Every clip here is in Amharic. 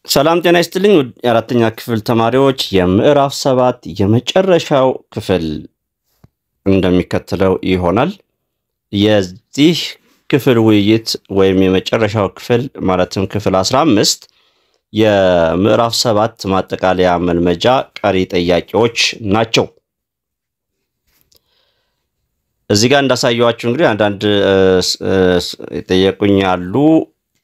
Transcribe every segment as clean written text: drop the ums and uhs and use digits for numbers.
ሰላም ጤና ይስጥልኝ የአራተኛ ክፍል ተማሪዎች የምዕራፍ 7 የመጨረሻው ክፍል እንደሚከተለው ይሆናል። የዚህ ክፍል ውይይት ወይም የመጨረሻው ክፍል ማለትም ክፍል 15 የምዕራፍ 7 ማጠቃለያ መልመጃ ቀሪ ጥያቄዎች ናቸው። እዚህ ጋር እንዳሳየዋችሁ እንግዲህ አንዳንድ ጠየቁኝ አሉ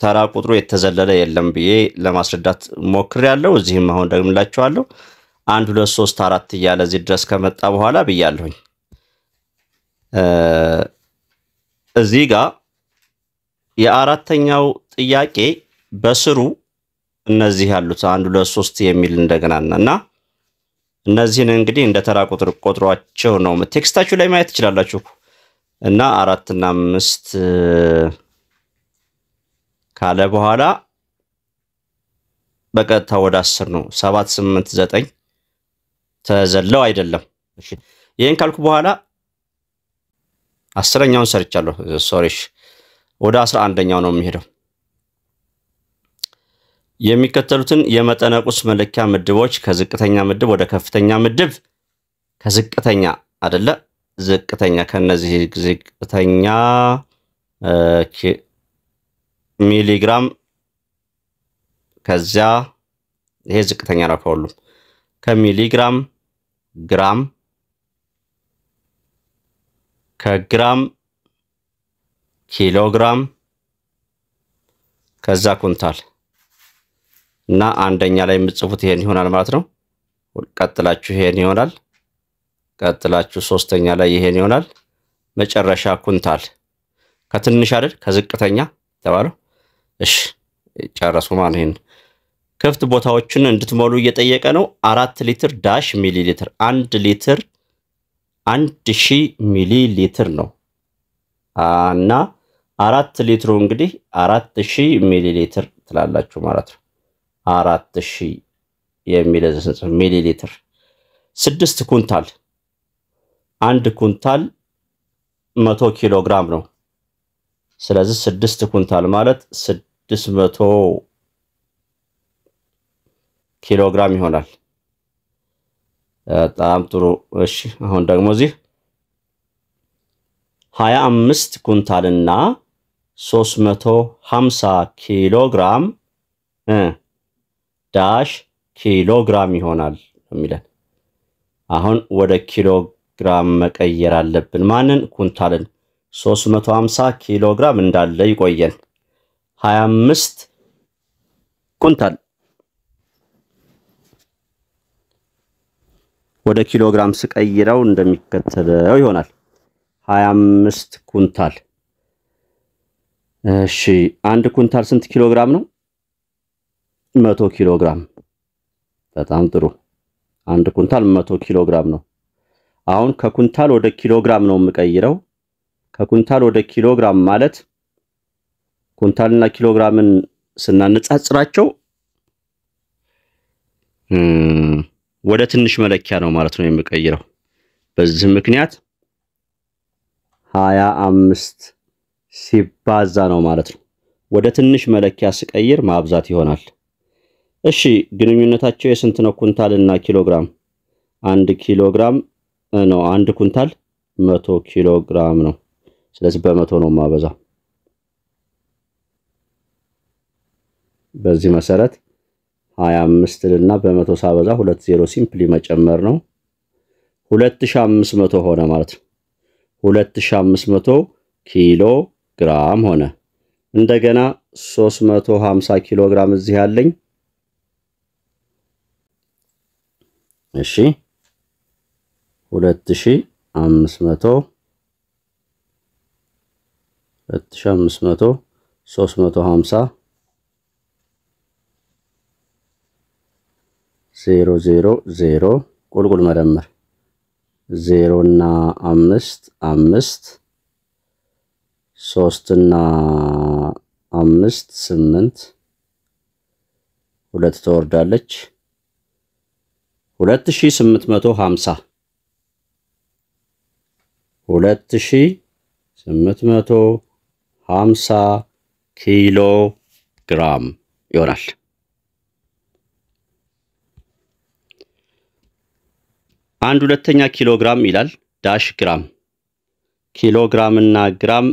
ተራ ቁጥሩ የተዘለለ የለም ብዬ ለማስረዳት ሞክሬያለሁ። እዚህም አሁን ደግምላችኋለሁ 1 2 3 4 እያለ እዚህ ድረስ ከመጣ በኋላ ብያለሁኝ። እዚህ ጋር የአራተኛው ጥያቄ በስሩ እነዚህ ያሉት 1 2 3 የሚል እንደገናና እነዚህን እንግዲህ እንደ ተራ ቁጥር ቆጥሯቸው ነው ቴክስታችሁ ላይ ማየት ትችላላችሁ። እና 4 እና 5 ካለ በኋላ በቀጥታ ወደ 10 ነው 7 8 9 ተዘለው አይደለም። እሺ ይሄን ካልኩ በኋላ 10ኛውን ሰርቻለሁ ሶሪሽ ወደ 11ኛው ነው የሚሄደው። የሚከተሉትን የመጠነ ቁስ መለኪያ ምድቦች ከዝቅተኛ ምድብ ወደ ከፍተኛ ምድብ ከዝቅተኛ አይደለ ዝቅተኛ ከነዚህ ዝቅተኛ ሚሊግራም ከዛ ይሄ ዝቅተኛ ነው ከሁሉም ከሚሊግራም ግራም ከግራም ኪሎግራም ከዛ ኩንታል እና አንደኛ ላይ የምጽፉት ይሄን ይሆናል ማለት ነው። ቀጥላችሁ ይሄን ይሆናል። ቀጥላችሁ ሶስተኛ ላይ ይሄን ይሆናል። መጨረሻ ኩንታል ከትንሽ አይደል ከዝቅተኛ ተባለው። እሺ ጨረሱ ማለት ነው። ክፍት ቦታዎችን እንድትሞሉ እየጠየቀ ነው። 4 ሊትር ዳሽ ሚሊ ሊትር 1 ሊትር 1000 ሚሊ ሊትር ነው እና 4 ሊትሩ እንግዲህ 4000 ሚሊ ሊትር ትላላችሁ ማለት ነው። 4000 የሚል ሚሊ ሊትር 6 ኩንታል 1 ኩንታል 100 ኪሎ ግራም ነው። ስለዚህ 6 ኩንታል ማለት 600 ኪሎ ግራም ይሆናል። በጣም ጥሩ። እሺ አሁን ደግሞ እዚህ 25 ኩንታልና 350 ኪሎ ግራም ዳሽ ኪሎ ግራም ይሆናል የሚለን። አሁን ወደ ኪሎ ግራም መቀየር አለብን። ማንን? ኩንታልን 350 ኪሎ ግራም እንዳለ ይቆየን። 25 ኩንታል ወደ ኪሎ ግራም ስቀይረው እንደሚከተለው ይሆናል። 25 ኩንታል እሺ 1 ኩንታል ስንት ኪሎ ግራም ነው? 100 ኪሎ ግራም። በጣም ጥሩ 1 ኩንታል 100 ኪሎ ግራም ነው። አሁን ከኩንታል ወደ ኪሎ ግራም ነው የምቀይረው። ከኩንታል ወደ ኪሎ ግራም ማለት ኩንታልና ኪሎ ግራምን ስናነጻጽራቸው ወደ ትንሽ መለኪያ ነው ማለት ነው የምቀይረው። በዚህ ምክንያት 25 ሲባዛ ነው ማለት ነው። ወደ ትንሽ መለኪያ ስቀይር ማብዛት ይሆናል። እሺ ግንኙነታቸው የስንት ነው? ኩንታልና ኪሎ ግራም 1 ኪሎ ግራም ነው 1 ኩንታል 100 ኪሎ ግራም ነው። ስለዚህ በመቶ ነው ማበዛው። በዚህ መሰረት 25 እና በመቶ ሳበዛ 20 ሲምፕሊ መጨመር ነው 2500 ሆነ ማለት ነው። 2500 ኪሎ ግራም ሆነ። እንደገና 350 ኪሎ ግራም እዚህ ያለኝ። እሺ 2500 350 0 0 0 ቁልቁል መደመር 0 እና 5 5 3 እና 5 8 2 ተወርዳለች 2850 2850 ኪሎ ግራም ይሆናል። 1/2 ኪሎግራም ይላል ዳሽ ግራም ኪሎግራም እና ግራም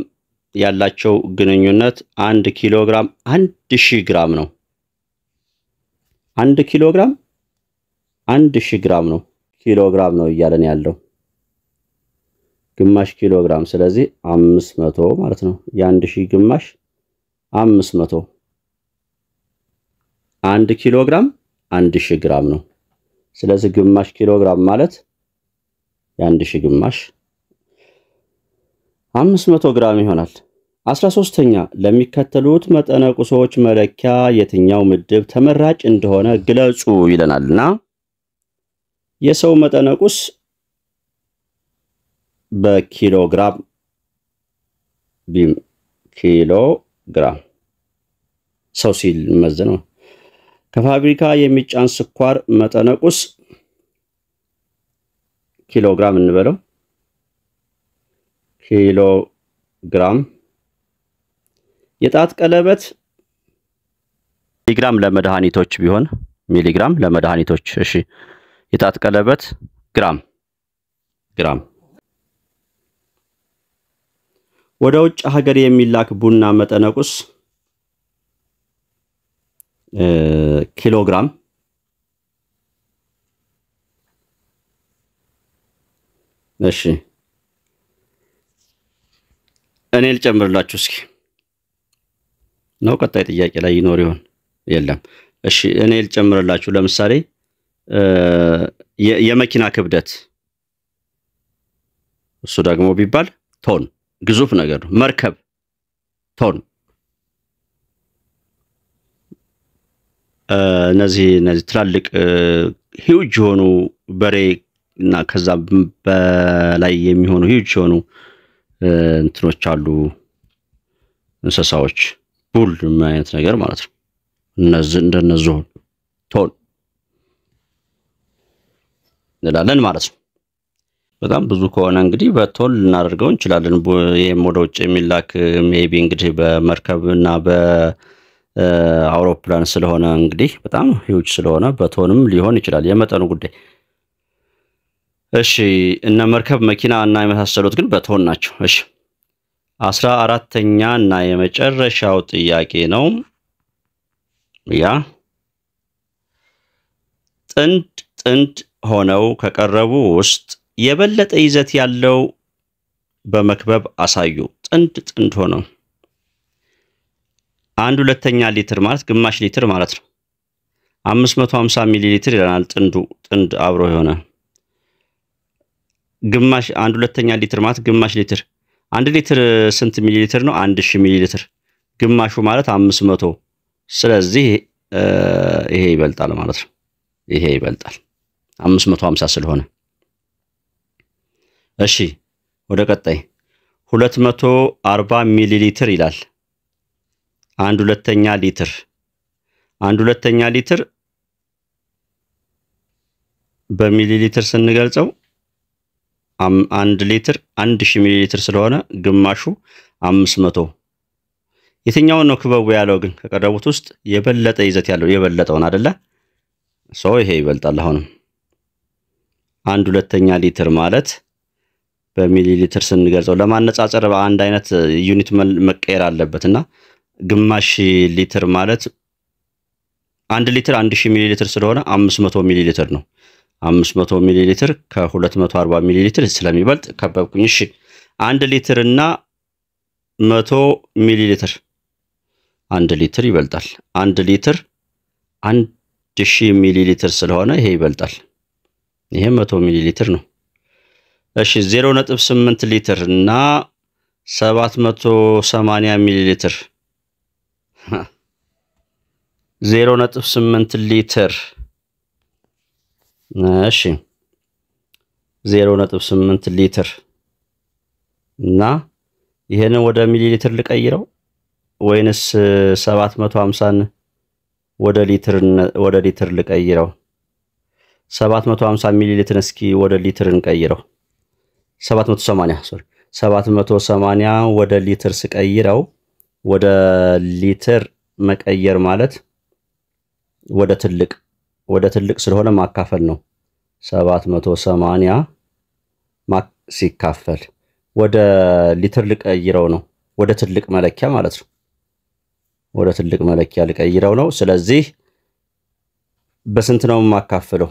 ያላቸው ግንኙነት 1 ኪሎግራም 1000 ግራም ነው 1 ኪሎግራም 1000 ግራም ነው ኪሎግራም ነው እያለን ያለው ግማሽ ኪሎግራም ስለዚህ 500 ማለት ነው የ1000 ግማሽ 500 1 ኪሎግራም 1000 ግራም ነው ስለዚህ ግማሽ ኪሎግራም ማለት የ1000 ግማሽ 500 ግራም ይሆናል 13ኛ ለሚከተሉት መጠነ ቁሶች መለኪያ የትኛው ምድብ ተመራጭ እንደሆነ ግለጹ ይለናልና የሰው መጠነ ቁስ በኪሎግራም ኪሎግራም ሰው ሲል መዘነው ከፋብሪካ የሚጫን ስኳር መጠነ ቁስ ኪሎግራም እንበለው ኪሎግራም የጣት ቀለበት ሚሊግራም ለመድኃኒቶች ቢሆን ሚሊግራም ለመድኃኒቶች እሺ የጣት ቀለበት ግራም ወደ ውጭ ሀገር የሚላክ ቡና መጠነ ቁስ ኪሎግራም እሺ እኔ ልጨምርላችሁ እስኪ ነው ቀጣይ ጥያቄ ላይ ይኖር ይሆን የለም እሺ እኔ ልጨምርላችሁ ለምሳሌ የመኪና ክብደት እሱ ደግሞ ቢባል ቶን ግዙፍ ነገር ነው መርከብ ቶን እነዚህ ትላልቅ ሂውጅ ሆኑ በሬ እና ከዛ በላይ የሚሆኑ ሂውጅ ሆኑ እንትኖች አሉ እንስሳዎች ቡል ማለት ነገር ማለት ነው እንደነዚህ ቶን እንላለን ማለት ነው በጣም ብዙ ከሆነ እንግዲህ በቶን እናደርገው እንችላለን ይሄም ወደ ውጭ የሚላክ ሜቢ እንግዲህ በመርከብና በአውሮፕላን ስለሆነ እንግዲህ በጣም ሂውጅ ስለሆነ በቶንም ሊሆን ይችላል የመጠኑ ጉዳይ እሺ እና መርከብ መኪና እና የመሳሰሉት ግን በቶን ናቸው እሺ 14ኛ እና የመጨረሻው ጥያቄ ነው ያ ጥንድ ሆነው ከቀረቡ ውስጥ የበለጠ ይዘት ያለው በመክበብ አሳዩ ጥንድ ሆነው 1/2 ሊትር ማለት ግማሽ ሊትር ማለት ነው 550 ሚሊ ሊትር ይላል ጥንድ አብሮ የሆነ ግማሽ 1/2 ሊትር ማለት ግማሽ ሊትር 1 ሊትር ስንት ሚሊ ሊትር ነው 1000 ሚሊ ሊትር ግማሹ ማለት 500 ስለዚህ ይሄ ይበልጣል ማለት ነው ይሄ ይበልጣል 550 ስለሆነ እሺ ወደ ቀጣይ 240 ሚሊ ሊትር ይላል 1/2 ሊትር 1/2 ሊትር በሚሊ ሊትር ስንገልጸው 1 ሊትር 1000 ሚሊ ሊትር ስለሆነ ግማሹ 500 የትኛው ነው ክበቡ ያለው ግን ከቀረቡት ውስጥ የበለጠ ይዘት ያለው የበለጠውን አይደለ ሰው ይሄ ይበልጣል አሁንም 1/2 ሊትር ማለት በሚሊ ሊትር ስንገልጸው ለማነጻጸር በአንድ አይነት ዩኒት መቀየር አለበትና ግማሽ ሊትር ማለት 1 ሊትር 1000 ሚሊ ሊትር ስለሆነ 500 ሚሊ ሊትር ነው 500 ሚሊ ሊትር ከ240 ሚሊ ሊትር ስለሚበልጥ ከበብኩኝ እሺ 1 ሊትር እና 100 ሚሊ ሊትር 1 ሊትር ይበልጣል 1 ሊትር 1000 ሚሊ ሊትር ስለሆነ ይሄ ይበልጣል ይሄ 100 ሚሊ ሊትር ነው እሺ 0.8 ሊትር እና 780 ሚሊ ሊትር 0.8 ሊትር እሺ 0.8 ሊትር እና ይሄንን ወደ ሚሊ ሊትር ልቀይረው ወይንስ 750ን ወደ ሊትር ልቀይረው 750 ሚሊ ሊትር እስኪ ወደ ሊትር እንቀይረው 780 ወደ ሊትር ስቀይረው ወደ ሊትር መቀየር ማለት ወደ ትልቅ ስለሆነ ማካፈል ነው 780 ሲካፈል ወደ ሊትር ልቀይረው ነው ወደ ትልቅ መለኪያ ማለት ነው ወደ ትልቅ መለኪያ ልቀይረው ነው ስለዚህ በስንት ነው ማካፈለው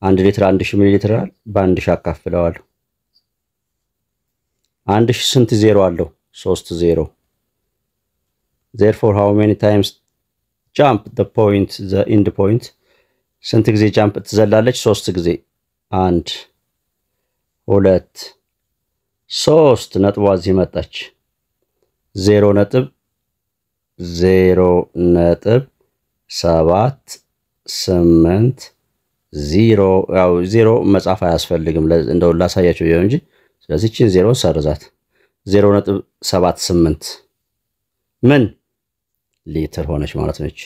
1 ሊትር 1000 ሚሊ ሊትር በ1000 አካፍለዋለሁ 1000 ስንት ዜሮ አለው 3 ዜሮ therefore how many times jump the end point ስንት ጊዜ ጃምፕ ትዘላለች 3 ጊዜ 1 2 3 ነጥቧ እዚህ መጣች 0.7 8 0 ያው 0 መጻፍ አያስፈልግም እንደው ላሳያችሁ ይሄው እንጂ ስለዚህ እቺን 0 ሰርዛት 0.78 ምን ሊትር ሆነች ማለት ነች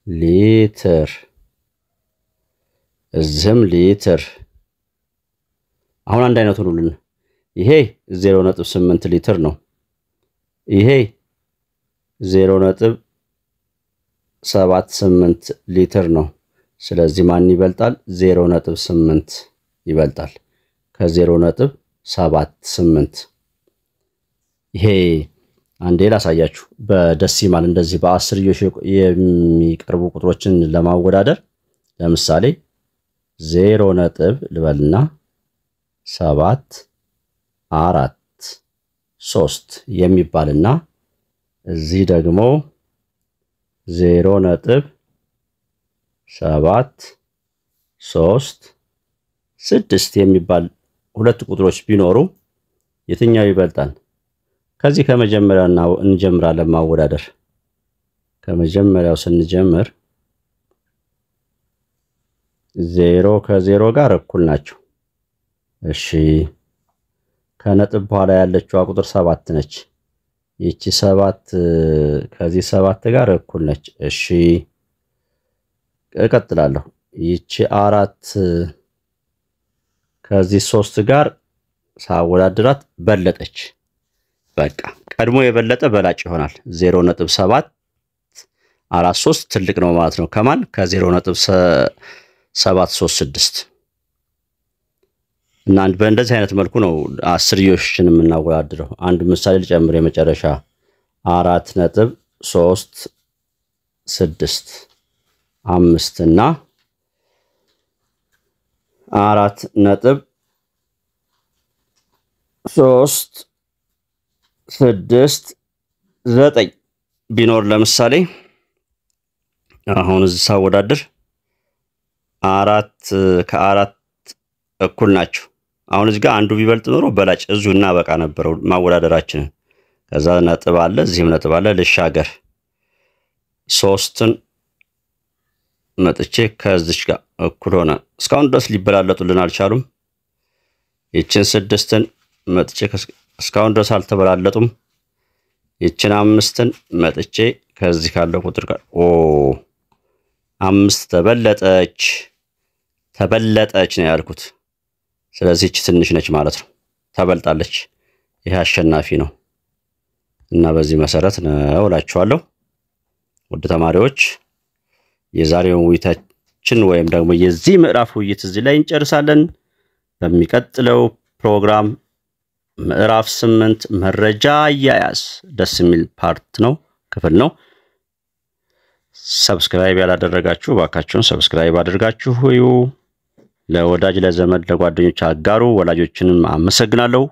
ሊትር እዝም ሊትር አሁን አንድ አይነት ሆኖልን ይሄ 0.8 ሊትር ነው ይሄ 0.78 ሊትር ነው ስለዚህ ማን ይበልጣል 0.8 ይበልጣል ከ0.78 ይሄ አንዴ ላሳያችሁ በደሲማል እንደዚህ በአስርዮሽ የሚቀርቡ ቁጥሮችን ለማወዳደር ለምሳሌ 0 ነጥብ ልበልና 7 4 3 የሚባልና እዚህ ደግሞ 0 ነጥብ 7 3 6 የሚባል ሁለት ቁጥሮች ቢኖሩ የትኛው ይበልጣል ከዚህ ከመጀመሪያው እንጀምራለን ማወዳደር ከመጀመሪያው ስንጀምር 0 ከ0 ጋር እኩል ናቸው እሺ ከነጥብ በኋላ ያለችው ቁጥር 7 ነች ይቺ 7 ከዚህ 7 ጋር እኩል ነች እሺ እቀጥላለሁ ይቺ 4 ከዚህ 3 ጋር ሳወዳድራት በለጠች በቃ ቀድሞ የበለጠ በላጭ ይሆናል 0.7 43 ትልቅ ነው ማለት ነው ከማን ከ0.736 እና በእንደዚህ አይነት መልኩ ነው አስርዮሽን የምናወዳድረው አንድ ምሳሌ ልጨምር የመጨረሻ 4.36 5 እና 4.3 6 9 ቢኖር ለምሳሌ አሁን እዚህ ሳወዳድር 4 ከ4 እኩል ናቸው አሁን እዚህ ጋር አንዱ ቢበልጥ ኖሮ በላጭ እዙና በቃ ነበር ማወዳደራችን ከዛ ነጥብ አለ እዚህም ነጥብ አለ ልሻገር 3ን መጥቼ ከዚች ጋር እኩል ሆነ እስካሁን ድረስ ሊበላለጡልን አልቻሉም ይችን 6ን መጥቼ እስካሁን ድረስ አልተበላለጡም ይችን 5ን መጥቼ ከዚህ ካለው ቁጥር ጋር 5 ተበለጠች ነው ያልኩት ስለዚህ እቺ ትንሽ ነች ማለት ነው ተበልጣለች ይሄ አሸናፊ ነው እና በዚህ መሰረት ነው እላችኋለሁ ወደ ተማሪዎች የዛሬውን ውይይታችን ወይም ደግሞ የዚህ ምዕራፍ ውይይት እዚህ ላይ እንጨርሳለን በሚቀጥለው ፕሮግራም ምዕራፍ 8 መረጃ አያያዝ ደስ የሚል ፓርት ነው ክፍል ነው ሰብስክራይብ ያላደረጋችሁ ባካችሁን ሰብስክራይብ አድርጋችሁ ለወዳጅ ለዘመድ ለጓደኞች አጋሩ ወላጆችንም አመሰግናለሁ